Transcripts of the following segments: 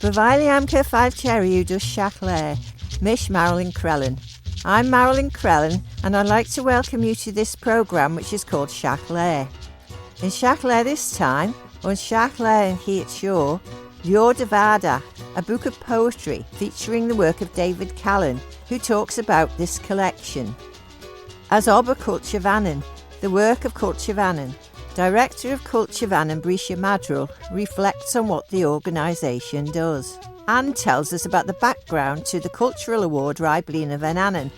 Baviliam Kerfile Cherry dus Shiaght Laa, Mish Marilyn Crellin. I'm Marilyn Crellin, and I'd like to welcome you to this programme which is called Shiaght Laa. In Shiaght Laa this time, on Shiaght Laa and Shiaght Shaw, Leo Davada, a book of poetry featuring the work of David Callin, who talks about this collection. As Ober Culture Vannin, the work of Culture Vannin, Director of Culture Vannin Breesha Maddrell reflects on what the organisation does and tells us about the background to the Cultural Award Reih Bleeaney Vanannan.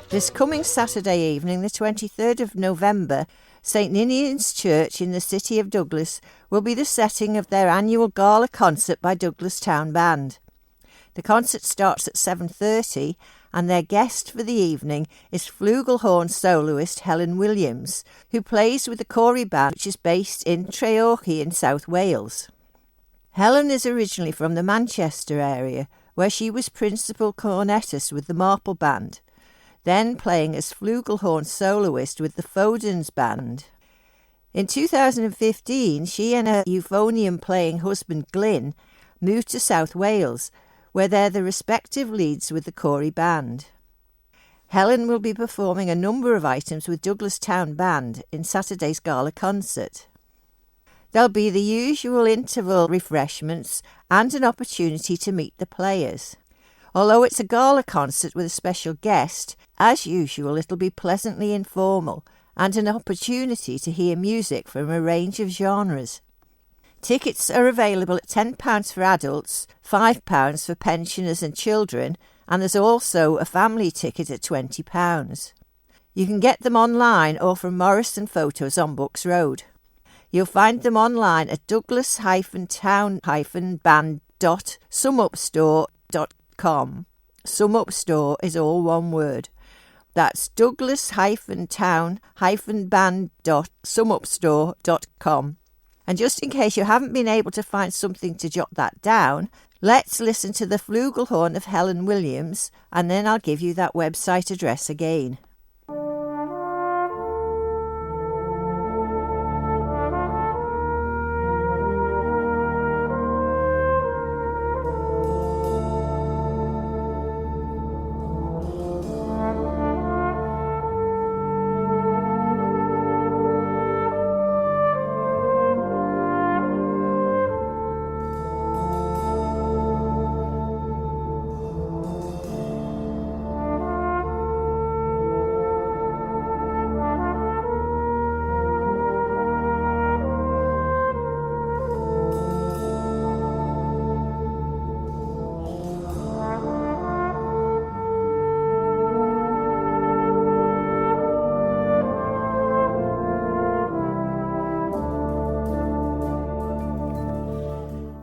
This coming Saturday evening, the 23rd of November, St Ninian's Church in the city of Douglas will be the setting of their annual gala concert by Douglas Town Band. The concert starts at 7:30 and their guest for the evening is flugelhorn soloist Helen Williams, who plays with the Corey Band, which is based in Treorchy in South Wales. Helen is originally from the Manchester area, where she was principal cornetist with the Marple Band, then playing as flugelhorn soloist with the Fodens Band. In 2015, she and her euphonium-playing husband Glyn moved to South Wales, where they're the respective leads with the Corey Band. Helen will be performing a number of items with Douglas Town Band in Saturday's gala concert. There'll be the usual interval refreshments and an opportunity to meet the players. Although it's a gala concert with a special guest, as usual it'll be pleasantly informal and an opportunity to hear music from a range of genres. Tickets are available at £10 for adults, £5 for pensioners and children, and there's also a family ticket at £20. You can get them online or from Morrison Photos on Bucks Road. You'll find them online at douglas-town-band.sumupstore.com. Sumupstore is all one word. That's douglas-town-band.sumupstore.com. And just in case you haven't been able to find something to jot that down, let's listen to the flugelhorn of Helen Williams, and then I'll give you that website address again.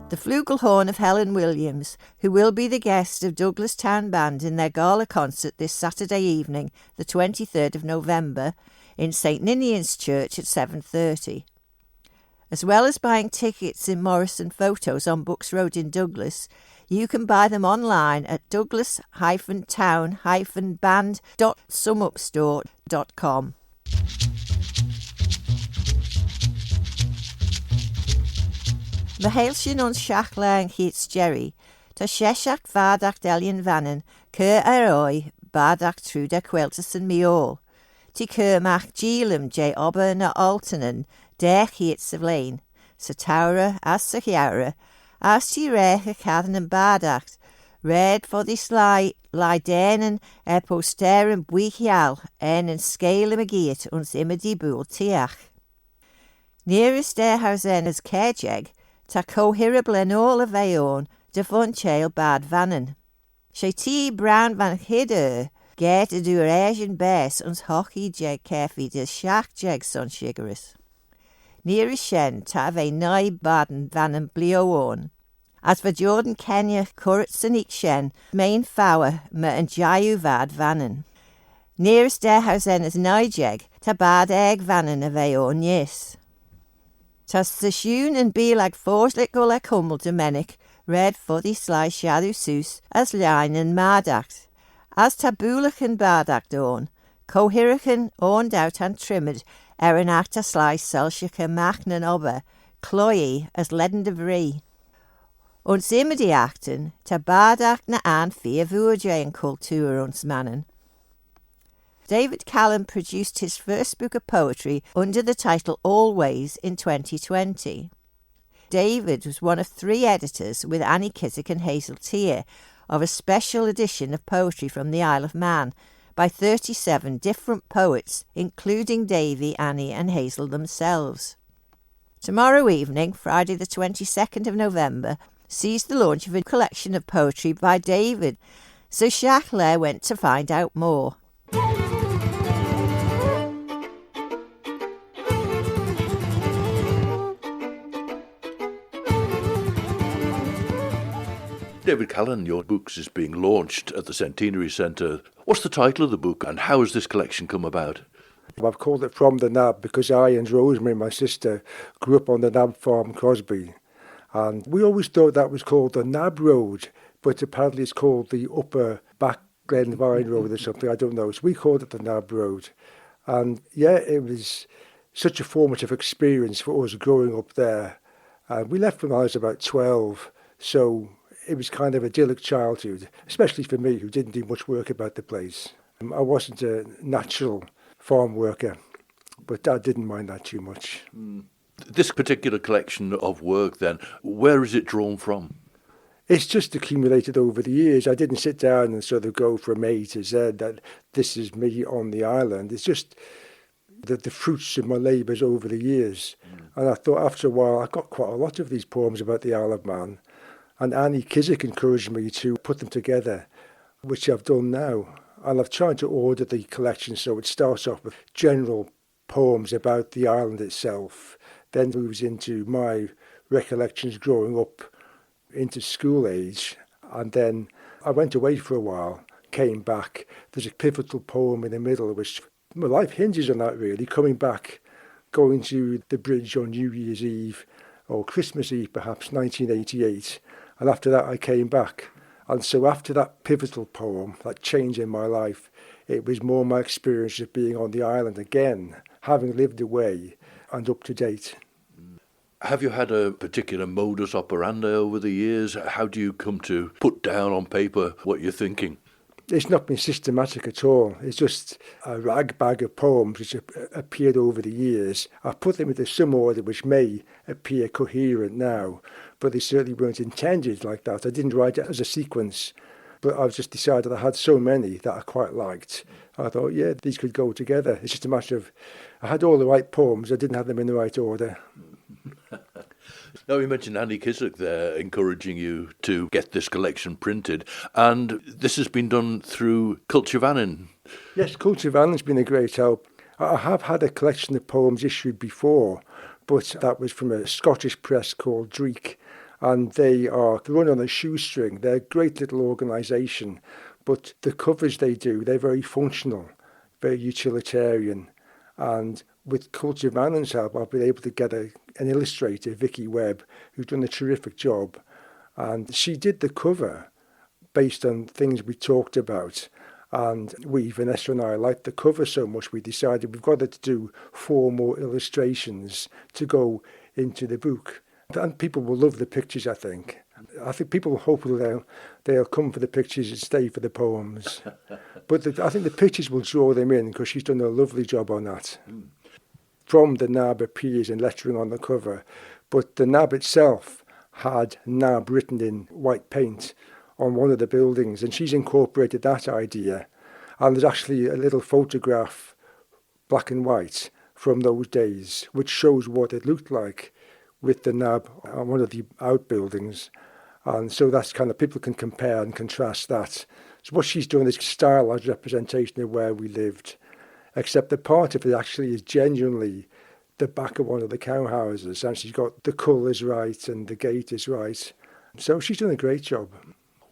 The flugelhorn of Helen Williams, who will be the guest of Douglas Town Band in their gala concert this Saturday evening, the 23rd of November, in St Ninian's Church at 7:30. As well as buying tickets in Morrison Photos on Bucks Road in Douglas, you can buy them online at douglas-town-band.sumupstore.com. Mahailshin on Shiaght Laa and Shiaght Jerry, ta sheshach vardach Delian Vannin, cur aroi, bardach truda queltus and miol. Ti curmach geelum j ober na alternan, der Shiaght Savlain, sa taura as sa hiaura, as ti rech a cadden and bardach, red for this lie denen posterum buichial, en scalum agiet uns imadi bool tiach. Nearest der hausen as kerjeg, ta cohirable en all of eon, de funchail bad vannin. She tea brown van hidder, get a duration bes ons hockey jeg kefi de shach jeg son shigaris. Nearest shen ta ve nai baden vannin blioon. As for Jordan Kenya currits and shen, main fower me en jayu vad vannin. Nearest der hausen as nai jeg, ta bad egg vannin of eon yes. Tas the shoon and be like forslik go like hummel Dominic, red fuddy sly shadow soos, as line and mardacht, as tabulach and bardacht on, cohirichan, owned out and trimmed, Ach ta slai selsiach mach na ober, cloyi as ledden de vree. Ons imedi achten, ta badach na an fia vuoje in culture ons mannen. David Callin produced his first book of poetry under the title Always in 2020. David was one of 3 editors with Annie Kissack and Hazel Tier of a special edition of poetry from the Isle of Man by 37 different poets, including Davy, Annie and Hazel themselves. Tomorrow evening, Friday the 22nd of November, sees the launch of a collection of poetry by David, so Shiaght Laa went to find out more. David Callin, your books is being launched at the Centenary Centre. What's the title of the book and how has this collection come about? I've called it From the Nab because I and Rosemary, my sister, grew up on the Nab farm, Crosby. And we always thought that was called the Nab Road, but apparently it's called the Upper Back Glen Vine Road or something, I don't know. So we called it the Nab Road. And yeah, it was such a formative experience for us growing up there. We left when I was about 12, so it was kind of idyllic childhood, especially for me, who didn't do much work about the place. I wasn't a natural farm worker, but I didn't mind that too much. This particular collection of work, then, where is it drawn from? It's just accumulated over the years. I didn't sit down and sort of go from A to Z that this is me on the island. It's just the fruits of my labours over the years. And I thought after a while, I got quite a lot of these poems about the Isle of Man. And Annie Kissack encouraged me to put them together, which I've done now. And I've tried to order the collection so it starts off with general poems about the island itself, then moves into my recollections growing up into school age. And then I went away for a while, came back. There's a pivotal poem in the middle, which my life hinges on that really, coming back, going to the bridge on New Year's Eve, or Christmas Eve perhaps, 1988. And after that, I came back. And so after that pivotal poem, that change in my life, it was more my experience of being on the island again, having lived away and up to date. Have you had a particular modus operandi over the years? How do you come to put down on paper what you're thinking? It's not been systematic at all. It's just a rag bag of poems which have appeared over the years. I've put them into some order which may appear coherent now, but they certainly weren't intended like that. I didn't write it as a sequence, but I've just decided I had so many that I quite liked. I thought, yeah, these could go together. It's just a matter of, I had all the right poems, I didn't have them in the right order. Now, you mentioned Annie Kissack there encouraging you to get this collection printed, and this has been done through Culture Vannin. Yes, Culture Vannin's been a great help. I have had a collection of poems issued before, but that was from a Scottish press called Dreek, and they are run on a shoestring. They're a great little organisation, but the covers they do, they're very functional, very utilitarian, and with Culture Vannin's help, I've been able to get an illustrator, Vicky Webb, who's done a terrific job. And she did the cover based on things we talked about. And Vanessa and I, liked the cover so much, we decided we've got to do 4 more illustrations to go into the book. And people will love the pictures, I think. I think people hope they'll come for the pictures and stay for the poems. But I think the pictures will draw them in because she's done a lovely job on that. From the Nab appears in lettering on the cover, but the Nab itself had Nab written in white paint on one of the buildings, and she's incorporated that idea. And there's actually a little photograph, black and white, from those days, which shows what it looked like with the Nab on one of the outbuildings. And so that's kind of, people can compare and contrast that. So what she's done is stylized representation of where we lived, except that part of it actually is genuinely the back of one of the cow houses, and she's got the colours right and the gate is right. So she's done a great job.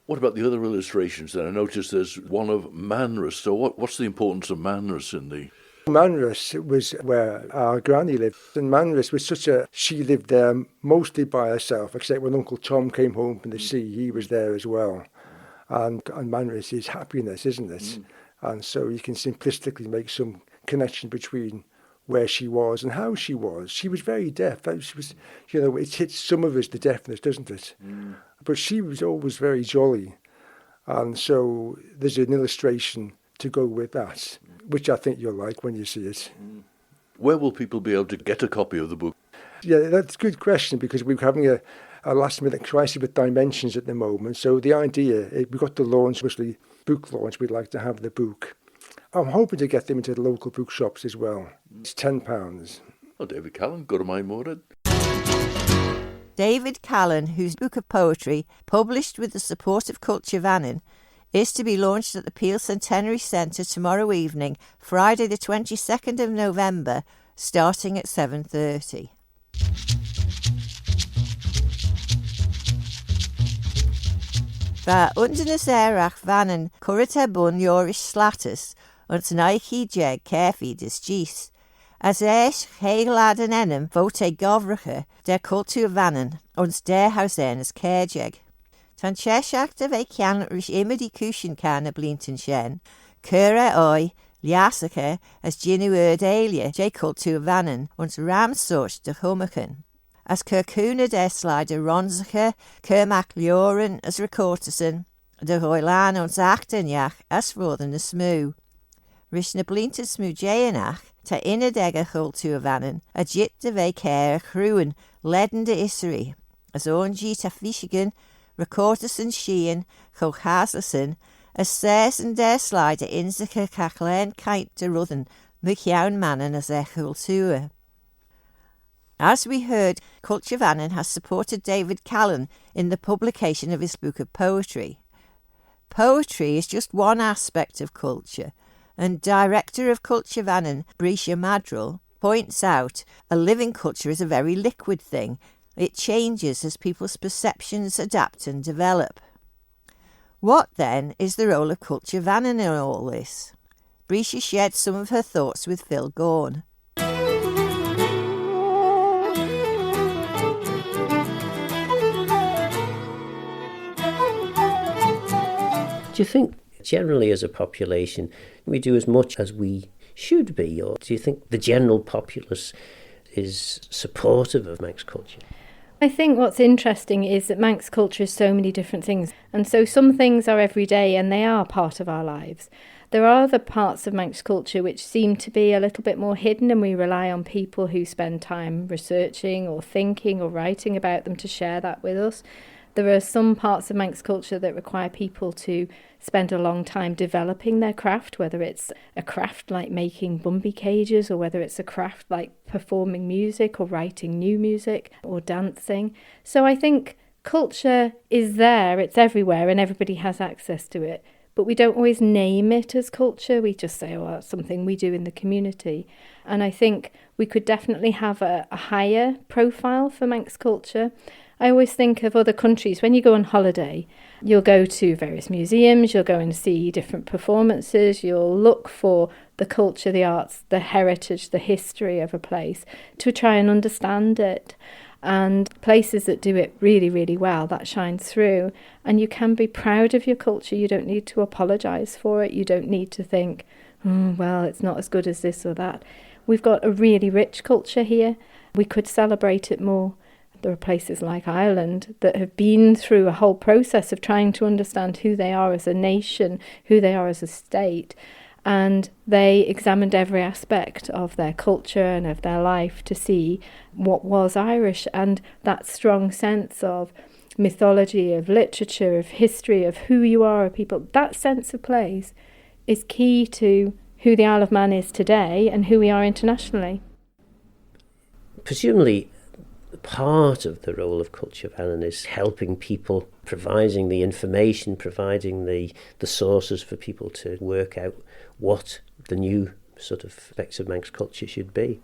What about the other illustrations then? I noticed there's one of Manras. So what's the importance of Manras in the... Manras was where our granny lived, and Manras was she lived there mostly by herself, except when Uncle Tom came home from the sea, he was there as well. And Manras is happiness, isn't it? And so you can simplistically make some connection between where she was and how she was. She was very deaf. She was, you know, it hits some of us, the deafness, doesn't it? But she was always very jolly. And so there's an illustration to go with that, which I think you'll like when you see it. Where will people be able to get a copy of the book? Yeah, that's a good question, because we're having a last-minute crisis with dimensions at the moment. So the idea, we've got the launch, obviously, book launch, we'd like to have the book. I'm hoping to get them into the local bookshops as well. It's £10. Oh, David Callin, go to my Morad. David Callin, whose book of poetry, published with the support of Culture Vannin, is to be launched at the Peel Centenary Centre tomorrow evening, Friday the 22nd of November, starting at 7:30. Va undenes erach vannon currite bun Joris slatus, ons naichi jeg carefy dis gis. As eich heilad en enem vote govrache der culture vannon, ons der hausenes kerjeg. Tan cheshach ve can rish imedi cushion can a blinten shen, cura oi, liasache, as ginu erdelia, je culture vannon, ons ramsoch de hummachen. As Kirkuna der slider ronzache, Kermac Lioran as recortison, de Roilan ons achtenjach as rodden a smoo. Rishna blinten smoo jayanach, ta innedega culture vannon, a jit de ve care cruin, leden de issery, as onji ta fishigan, recortison sheehan, chochaslason, as says and der slider inzache cachlen kite de rudden, mukiaun mannen as e culture. As we heard, Culture Vannin has supported David Callin in the publication of his book of poetry. Poetry is just one aspect of culture, and Director of Culture Vannin, Breesha Maddrell, points out a living culture is a very liquid thing. It changes as people's perceptions adapt and develop. What, then, is the role of Culture Vannin in all this? Breesha shared some of her thoughts with Phil Gawne. Do you think generally as a population we do as much as we should be, or do you think the general populace is supportive of Manx culture? I think what's interesting is that Manx culture is so many different things, and so some things are everyday and they are part of our lives. There are other parts of Manx culture which seem to be a little bit more hidden, and we rely on people who spend time researching or thinking or writing about them to share that with us. There are some parts of Manx culture that require people to spend a long time developing their craft, whether it's a craft like making bumby cages, or whether it's a craft like performing music or writing new music or dancing. So I think culture is there, it's everywhere, and everybody has access to it. But we don't always name it as culture. We just say, oh, that's something we do in the community. And I think we could definitely have a higher profile for Manx culture. I always think of other countries. When you go on holiday, you'll go to various museums, you'll go and see different performances, you'll look for the culture, the arts, the heritage, the history of a place to try and understand it. And places that do it really, really well, that shines through. And you can be proud of your culture. You don't need to apologise for it. You don't need to think, well, it's not as good as this or that. We've got a really rich culture here. We could celebrate it more. There are places like Ireland that have been through a whole process of trying to understand who they are as a nation, who they are as a state, and they examined every aspect of their culture and of their life to see what was Irish, and that strong sense of mythology, of literature, of history, of who you are, of people, that sense of place is key to who the Isle of Man is today and who we are internationally. Presumably, part of the role of Culture Vannin is helping people, providing the information, providing the sources for people to work out what the new sort of aspects of Manx culture should be.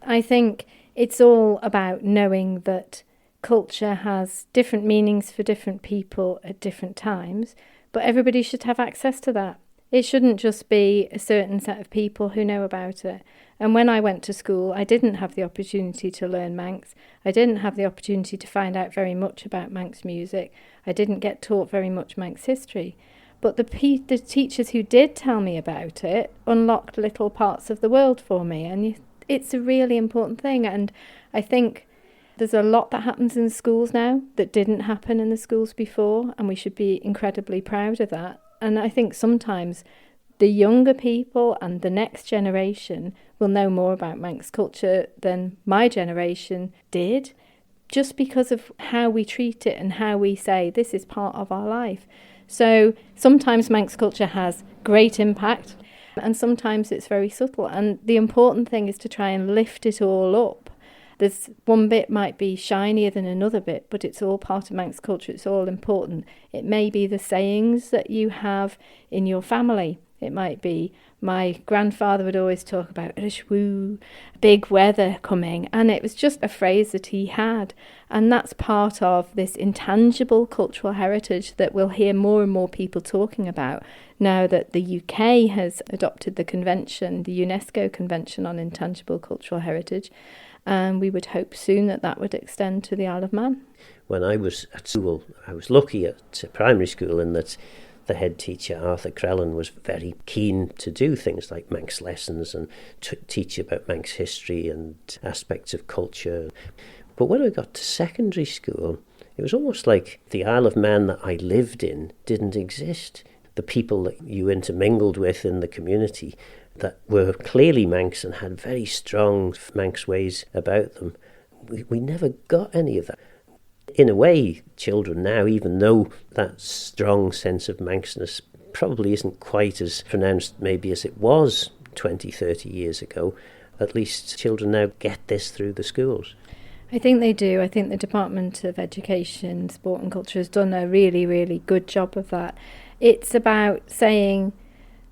I think it's all about knowing that culture has different meanings for different people at different times, but everybody should have access to that. It shouldn't just be a certain set of people who know about it. And when I went to school, I didn't have the opportunity to learn Manx. I didn't have the opportunity to find out very much about Manx music. I didn't get taught very much Manx history. But the teachers who did tell me about it unlocked little parts of the world for me. And it's a really important thing. And I think there's a lot that happens in schools now that didn't happen in the schools before, and we should be incredibly proud of that. And I think sometimes the younger people and the next generation will know more about Manx culture than my generation did, just because of how we treat it and how we say this is part of our life. So sometimes Manx culture has great impact and sometimes it's very subtle. And the important thing is to try and lift it all up. There's one bit might be shinier than another bit, but it's all part of Manx culture. It's all important. It may be the sayings that you have in your family. It might be, my grandfather would always talk about "Rishwoo," big weather coming, and it was just a phrase that he had. And that's part of this intangible cultural heritage that we'll hear more and more people talking about now that the UK has adopted the convention, the UNESCO Convention on Intangible Cultural Heritage, and we would hope soon that that would extend to the Isle of Man. When I was at school, I was lucky at primary school in that the head teacher, Arthur Crellin, was very keen to do things like Manx lessons and teach about Manx history and aspects of culture. But when I got to secondary school, it was almost like the Isle of Man that I lived in didn't exist. The people that you intermingled with in the community that were clearly Manx and had very strong Manx ways about them, we never got any of that. In a way, children now, even though that strong sense of Manxness probably isn't quite as pronounced maybe as it was 20, 30 years ago, at least children now get this through the schools. I think they do. I think the Department of Education, Sport and Culture has done a really, really good job of that. It's about saying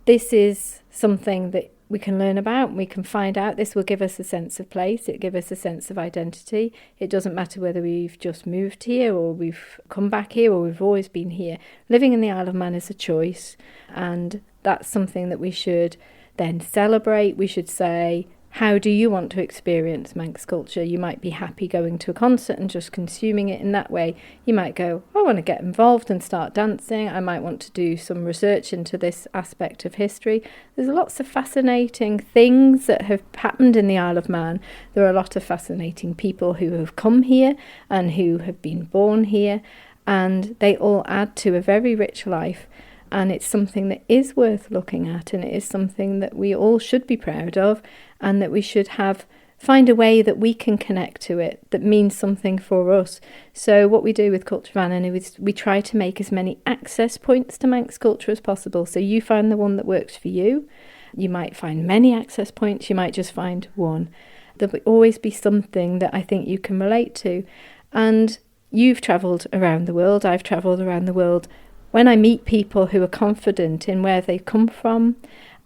this is something that we can learn about, we can find out. This will give us a sense of place, it gives us a sense of identity. It doesn't matter whether we've just moved here or we've come back here or we've always been here. Living in the Isle of Man is a choice, and that's something that we should then celebrate. We should say, how do you want to experience Manx culture? You might be happy going to a concert and just consuming it in that way. You might go, I want to get involved and start dancing. I might want to do some research into this aspect of history. There's lots of fascinating things that have happened in the Isle of Man. There are a lot of fascinating people who have come here and who have been born here, and they all add to a very rich life. And it's something that is worth looking at, and it is something that we all should be proud of, and that we should find a way that we can connect to it that means something for us. So what we do with Culture Vannin is we try to make as many access points to Manx culture as possible. So you find the one that works for you. You might find many access points, you might just find one. There'll always be something that I think you can relate to. And you've travelled around the world, I've travelled around the world. When I meet people who are confident in where they've come from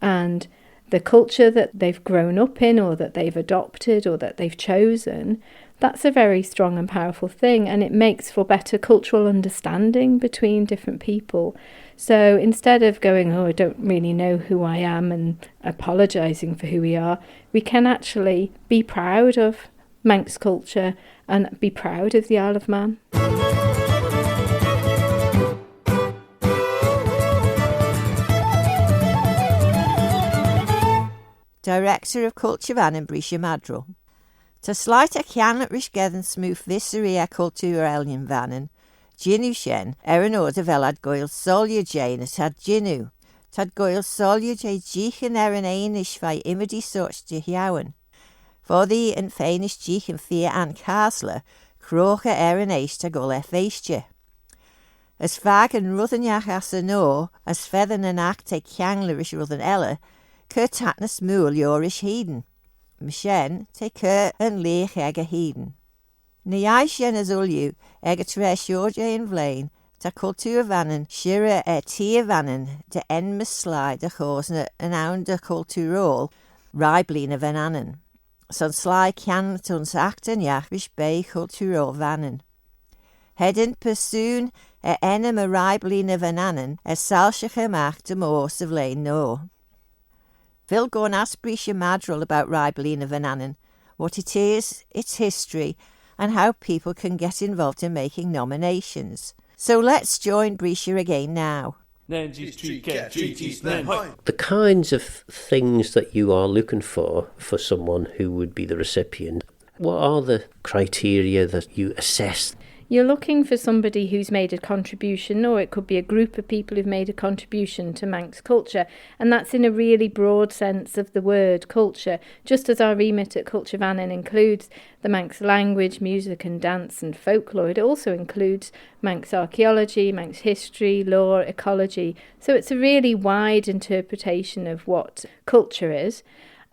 and the culture that they've grown up in or that they've adopted or that they've chosen, that's a very strong and powerful thing, and it makes for better cultural understanding between different people. So instead of going, I don't really know who I am, and apologising for who we are, we can actually be proud of Manx culture and be proud of the Isle of Man. Director of Culture Vannin, Breesha Maddrell. Ta slight a cian at Rishgethan smooth vis Reih Bleeaney Vanannan, Ginu shen, an order velad goil solia jane at had Ginu. Tad goil solia jay jichan an einish vai imidi sorts de hiawan. For the and feinish jichan fear an casla, crocha an eish ta gol efeistje. As fag and ruthenjach as a no, as feather an act take kianglerish ruthen ella, Curt hatnas mool yorish heden. Mishen te cur and leich eg a heden. Ni shen as ulju eg a tresh yorje in vlain, ta culture vannin, shira tia vannin, de en mislai de chosna an ound de culture all, Reih Bleeaney Vanannan. Son sly can tuns acten jachvish bay culture all vannin. Hedin pursoon enem a Reih Bleeaney Vanannan, salshach macht de mors of lane no. Phil Gawne asked Breesha Maddrell about Reih Bleeaney Vanannan, what it is, its history, and how people can get involved in making nominations. So let's join Breesha again now. The kinds of things that you are looking for someone who would be the recipient, what are the criteria that you assess? You're looking for somebody who's made a contribution, or it could be a group of people who've made a contribution to Manx culture. And that's in a really broad sense of the word culture, just as our remit at Culture Vannin includes the Manx language, music and dance and folklore. It also includes Manx archaeology, Manx history, law, ecology. So it's a really wide interpretation of what culture is.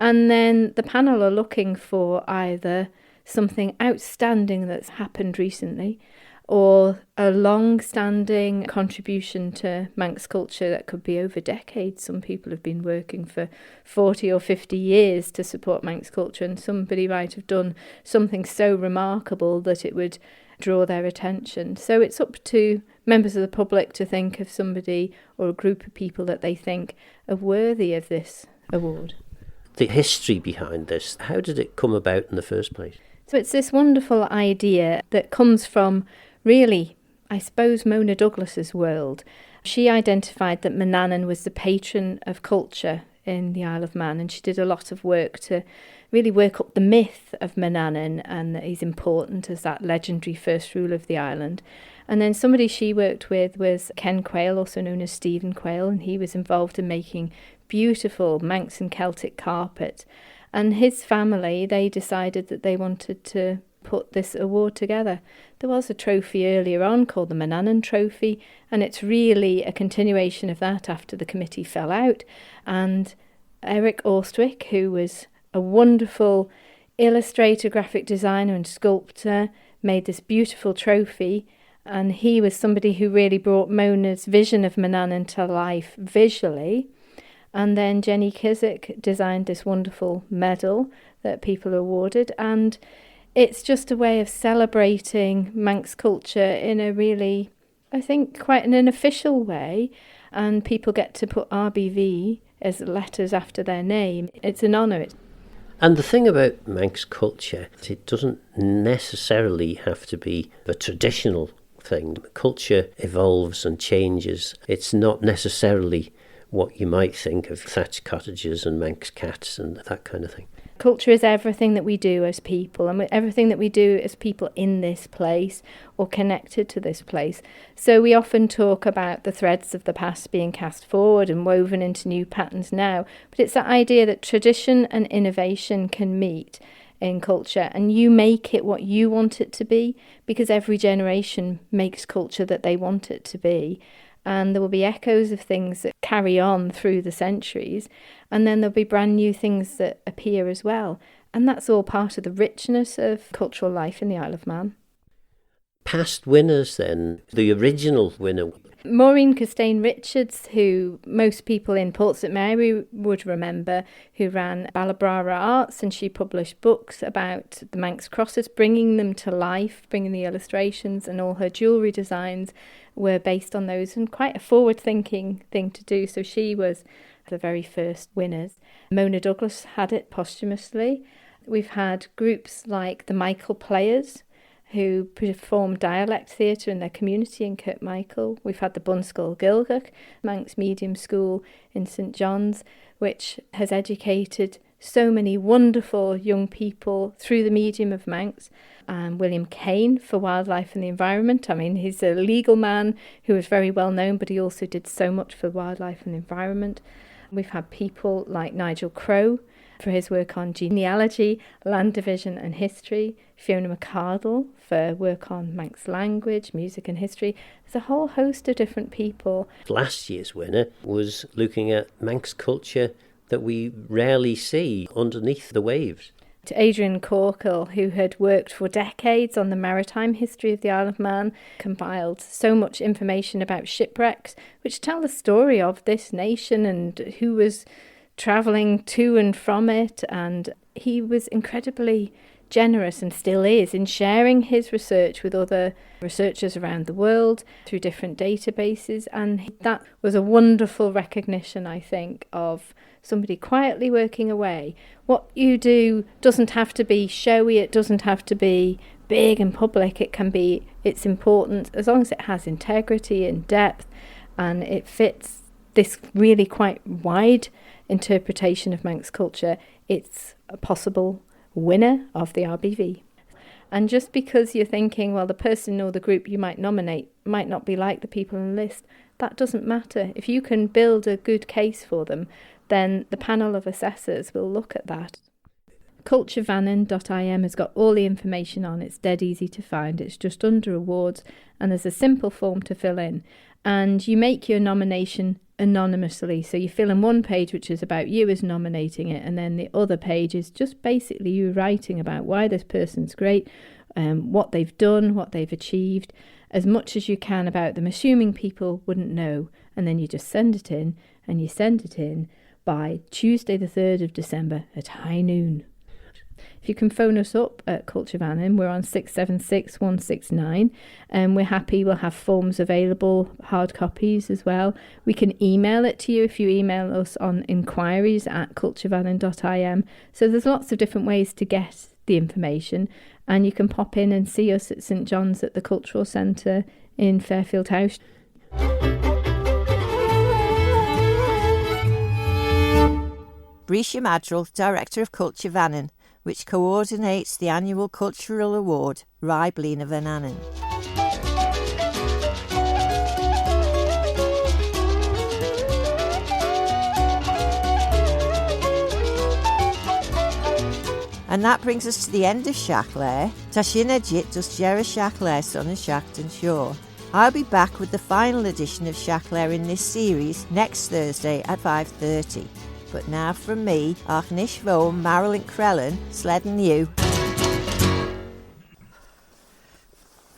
And then the panel are looking for either something outstanding that's happened recently, or a long-standing contribution to Manx culture that could be over decades. Some people have been working for 40 or 50 years to support Manx culture, and somebody might have done something so remarkable that it would draw their attention. So it's up to members of the public to think of somebody or a group of people that they think are worthy of this award. The history behind this, how did it come about in the first place? So it's this wonderful idea that comes from, really, I suppose, Mona Douglas's world. She identified that Vanannan was the patron of culture in the Isle of Man, and she did a lot of work to really work up the myth of Vanannan and that he's important as that legendary first ruler of the island. And then somebody she worked with was Ken Quayle, also known as Stephen Quayle, and he was involved in making beautiful Manx and Celtic carpet. And his family, they decided that they wanted to put this award together. There was a trophy earlier on called the Vanannan Trophy, and it's really a continuation of that after the committee fell out. And Eric Orstwick, who was a wonderful illustrator, graphic designer and sculptor, made this beautiful trophy, and he was somebody who really brought Mona's vision of Vanannan to life visually. And then Jenny Kissack designed this wonderful medal that people are awarded, and it's just a way of celebrating Manx culture in a really, I think, quite an official way, and people get to put RBV as letters after their name. It's an honour. And the thing about Manx culture, it doesn't necessarily have to be a traditional thing. Culture evolves and changes. It's not necessarily what you might think of thatched cottages and Manx cats and that kind of thing. Culture is everything that we do as people, and everything that we do as people in this place or connected to this place. So we often talk about the threads of the past being cast forward and woven into new patterns now, but it's that idea that tradition and innovation can meet in culture, and you make it what you want it to be, because every generation makes culture that they want it to be. And there will be echoes of things that carry on through the centuries, and then there'll be brand new things that appear as well. And that's all part of the richness of cultural life in the Isle of Man. Past winners then, the original winner. Maureen Costain-Richards, who most people in Port St Mary would remember, who ran Balabrara Arts, and she published books about the Manx crosses, bringing them to life, bringing the illustrations, and all her jewellery designs were based on those, and quite a forward-thinking thing to do. So she was the very first winners. Mona Douglas had it posthumously. We've had groups like the Michael Players, who performed dialect theatre in their community in Kirkmichael. We've had the Bunskull Gilgach Manx Medium School in St John's, which has educated so many wonderful young people through the medium of Manx. William Kane for Wildlife and the Environment. I mean, he's a legal man who is very well known, but he also did so much for wildlife and the environment. We've had people like Nigel Crowe for his work on genealogy, land division and history, Fiona McArdle for work on Manx language, music and history. There's a whole host of different people. Last year's winner was looking at Manx culture that we rarely see underneath the waves. To Adrian Corkle, who had worked for decades on the maritime history of the Isle of Man, compiled so much information about shipwrecks, which tell the story of this nation and who was travelling to and from it. And he was incredibly generous, and still is, in sharing his research with other researchers around the world through different databases. And that was a wonderful recognition, I think, of somebody quietly working away. What you do doesn't have to be showy, it doesn't have to be big and public. It's important as long as it has integrity and depth and it fits this really quite wide interpretation of Manx culture. It's a possible winner of the RBV. And just because you're thinking, well, the person or the group you might nominate might not be like the people on the list, that doesn't matter. If you can build a good case for them, then the panel of assessors will look at that. culturevannin.im has got all the information on. It's dead easy to find. It's just under awards, and there's a simple form to fill in. And you make your nomination anonymously. So you fill in one page which is about you as nominating it, and then the other page is just basically you writing about why this person's great, what they've done, what they've achieved, as much as you can about them, assuming people wouldn't know. And then you just send it in, and you send it in by Tuesday the 3rd of December at high noon. If you can phone us up at Culture Vannin, we're on 676 169, and we're happy. We'll have forms available, hard copies as well. We can email it to you if you email us on inquiries@culturevannin.im. So there's lots of different ways to get the information, and you can pop in and see us at St John's at the Cultural Centre in Fairfield House. Breesha Maddrell, Director of Culture Vannin, which coordinates the annual cultural award, Reih Bleeaney Vanannan. And that brings us to the end of Shiaght Laa. Ta sin edit dus Jerry Shiaght Laa son and Shachton Shaw. I'll be back with the final edition of Shiaght Laa in this series next Thursday at 5:30. But now from me, Archnish Vaughan, Marilyn Crellin, sledding you.